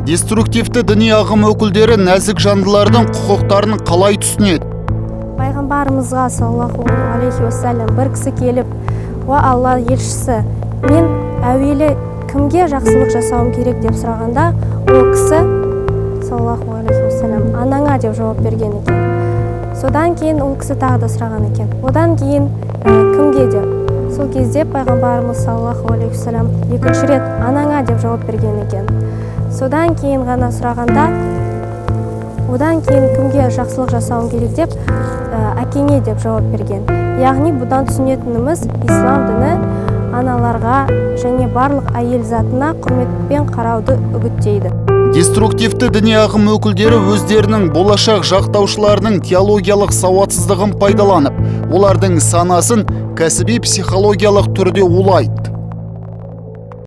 Деструктивті діни ағым өкілдері нәзік жандылардың құқықтарын қалай түсінеді? Пайғамбарымызға саллаллаху алейхи уассалям бір кісі келіп, «Уа Алла елшісі, мен әуелі кімге жақсылық жасауым керек?» деп сұрағанда, ол кісі саллаллаху алейхи уассалям анаңа деп жауап берген екен. Содан кейін ол кісі тағы да сұраған екен. Одан кейін кімге деп? Сол кезде пайғамбарымыз саллаллаху алейхи уассалям екінші рет анаңа деп жауап берген екен. Содан кейін ғана сұрағанда, одан кейін кімге жақсылық жасауым керек деп, әкеңе деп жауап берген. Яғни бұдан түсінетініміз, ислам діні аналарға және барлық әйел затына құрметпен қарауды үгіттейді. Деструктивті діни ағым өкілдері өздерінің болашақ жақтаушыларының теологиялық сауатсыздығын пайдаланып, олардың санасын кәсіби психологиялық түрде улайды.